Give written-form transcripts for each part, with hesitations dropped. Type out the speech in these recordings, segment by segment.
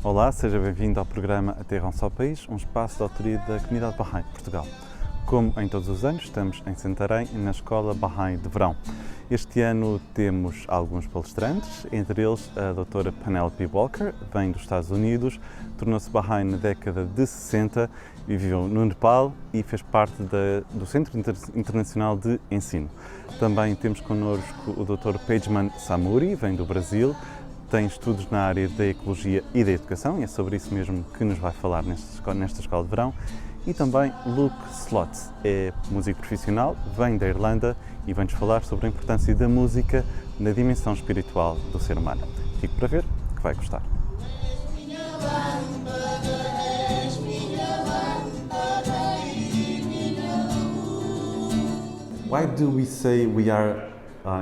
Olá, seja bem-vindo ao programa A Terra é um Só País, um espaço de autoria da comunidade Bahá'í de Portugal. Como em todos os anos, estamos em Santarém, na Escola Bahá'í de Verão. Este ano temos alguns palestrantes, entre eles a doutora Penelope Walker, vem dos Estados Unidos, tornou-se Bahá'í na década de 60, viveu no Nepal e fez parte do Centro Internacional de Ensino. Também temos connosco o Dr. Pejman Samoori, vem do Brasil, tem estudos na área da ecologia e da educação e é sobre isso mesmo que nos vai falar nesta Escola de Verão. E também Luke Slott, é músico profissional, vem da Irlanda e vem-nos falar sobre a importância da música na dimensão espiritual do ser humano. Fico para ver que vai gostar. Why do we say we are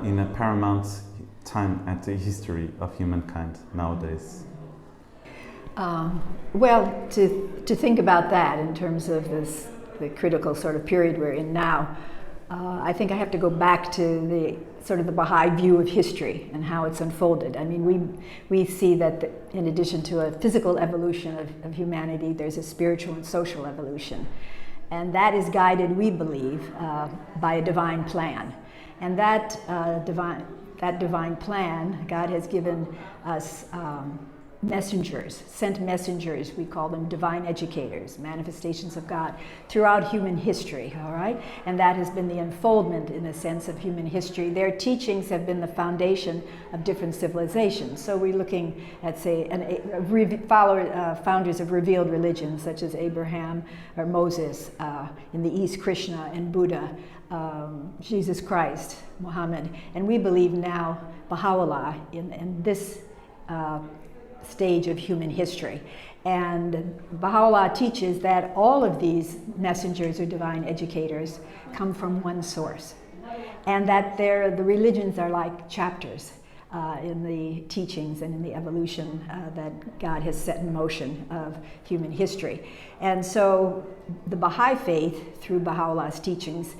in a paramount time at the history of humankind nowadays? Well, to think about that in terms of the critical sort of period we're in now, I think I have to go back to the Baha'i view of history and how it's unfolded. I mean, we see that in addition to a physical evolution of humanity, there's a spiritual and social evolution. And that is guided, we believe, by a divine plan. And that divine plan, God has given us sent messengers, we call them divine educators, manifestations of God, throughout human history, all right? And that has been the unfoldment, in a sense, of human history. Their teachings have been the foundation of different civilizations. So we're looking at, say, founders of revealed religions, such as Abraham or Moses, in the East, Krishna and Buddha, Jesus Christ, Muhammad. And we believe now Baha'u'llah in this stage of human history. And Baha'u'llah teaches that all of these messengers or divine educators come from one source, and that the religions are like chapters in the teachings and in the evolution that God has set in motion of human history. And so the Baha'i faith, through Baha'u'llah's teachings,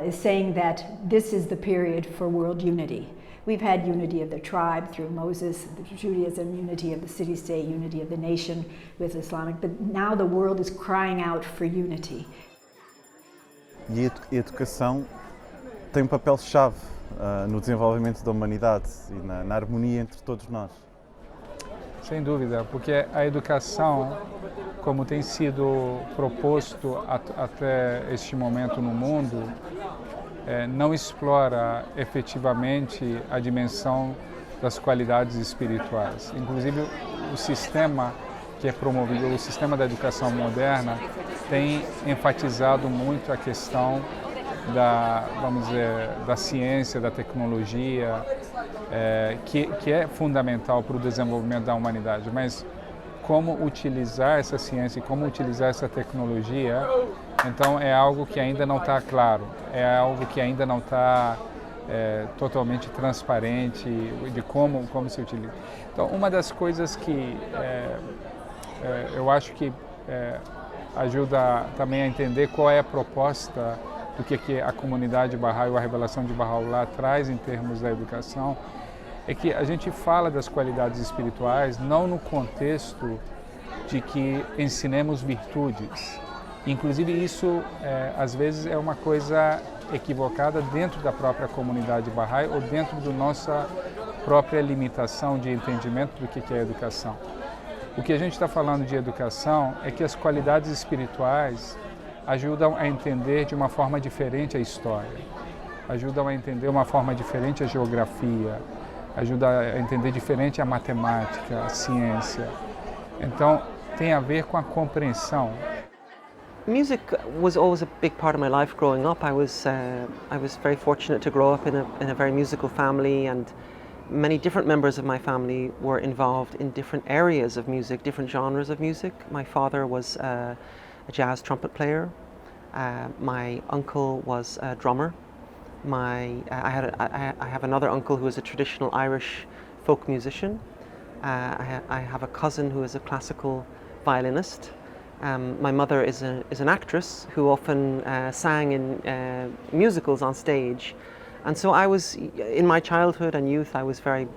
is saying that this is the period for world unity. We've had unity of the tribe through Moses, Judaism, unity of the city-state, unity of the nation with Islamic, but now the world is crying out for unity. E a educação tem um papel-chave no desenvolvimento da humanidade e na harmonia entre todos nós. Sem dúvida, porque a educação, como tem sido proposto até este momento no mundo, não explora efetivamente a dimensão das qualidades espirituais. Inclusive, o sistema que é promovido, o sistema da educação moderna, tem enfatizado muito a questão da ciência, da tecnologia, que é fundamental para o desenvolvimento da humanidade. Mas como utilizar essa ciência e como utilizar essa tecnologia, então é algo que ainda não está claro, é algo que ainda não está totalmente transparente de como se utiliza. Então, uma das coisas que eu acho que ajuda também a entender qual é a proposta do que a comunidade Bahá'í ou a revelação de Baha'u'llah traz em termos da educação, é que a gente fala das qualidades espirituais não no contexto de que ensinemos virtudes. Inclusive isso, às vezes, é uma coisa equivocada dentro da própria comunidade Bahá'í ou dentro da nossa própria limitação de entendimento do que é educação. O que a gente está falando de educação é que as qualidades espirituais ajudam a entender de uma forma diferente a história, ajudam a entender uma forma diferente a geografia, ajuda a entender diferente a matemática, a ciência. Então, tem a ver com a compreensão. Music was always a big part of my life growing up. I was very fortunate to grow up in a very musical family, and many different members of my family were involved in different areas of music, different genres of music. My father was a jazz trumpet player. My uncle was a drummer. I have another uncle who is a traditional Irish folk musician. I have a cousin who is a classical violinist. My mother is an actress who often sang in musicals on stage. And so in my childhood and youth, I was very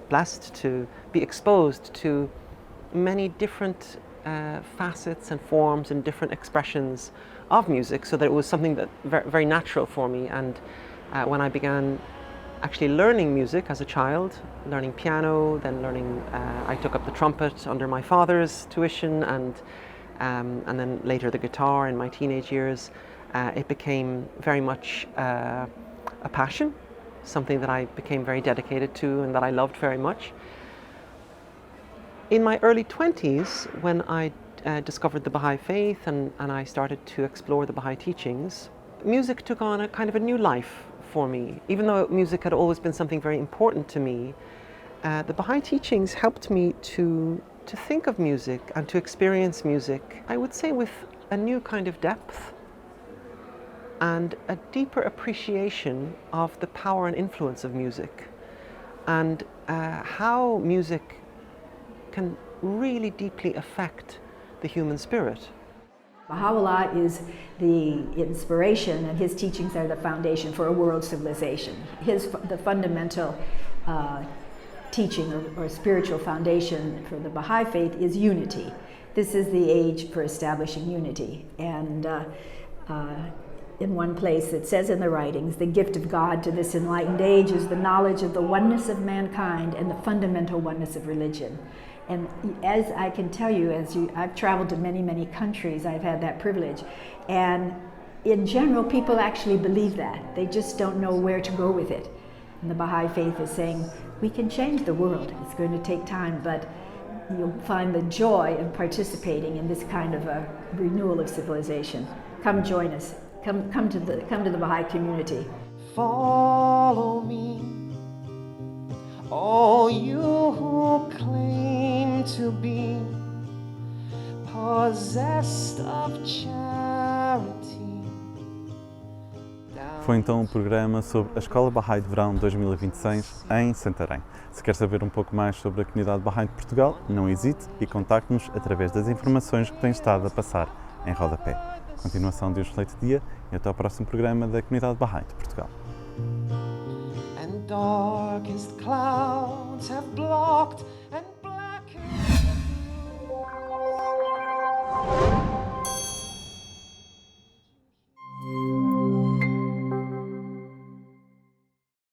blessed to be exposed to many different facets and forms and different expressions of music, so that it was something that very natural for me. And when I began actually learning music as a child, learning piano, then I took up the trumpet under my father's tuition, and then later the guitar in my teenage years, it became very much a passion, something that I became very dedicated to and that I loved very much. In my early 20s, when I discovered the Baha'i faith and I started to explore the Baha'i teachings, music took on a kind of a new life for me. Even though music had always been something very important to me, the Baha'i teachings helped me to think of music and to experience music, I would say, with a new kind of depth and a deeper appreciation of the power and influence of music, and how music can really deeply affect the human spirit. Baha'u'llah is the inspiration, and his teachings are the foundation for a world civilization. The fundamental teaching or spiritual foundation for the Baha'i faith is unity. This is the age for establishing unity. And in one place it says in the writings, the gift of God to this enlightened age is the knowledge of the oneness of mankind and the fundamental oneness of religion. And as I can tell you, I've traveled to many countries, I've had that privilege, and in general people actually believe that. They just don't know where to go with it. And the Baha'i faith is saying, we can change the world. It's going to take time, but you'll find the joy of participating in this kind of a renewal of civilization. Come join us. Come to the Baha'i community. Follow me, all you who claim to be possessed of charity. Foi então um programa sobre a Escola Bahá'í de Verão 2026 em Santarém. Se quer saber um pouco mais sobre a comunidade Bahá'í de Portugal, não hesite e contacte-nos através das informações que tem estado a passar em rodapé. Continuação de um excelente dia e até ao próximo programa da comunidade Bahá'í de Portugal. And darkest clouds have blocked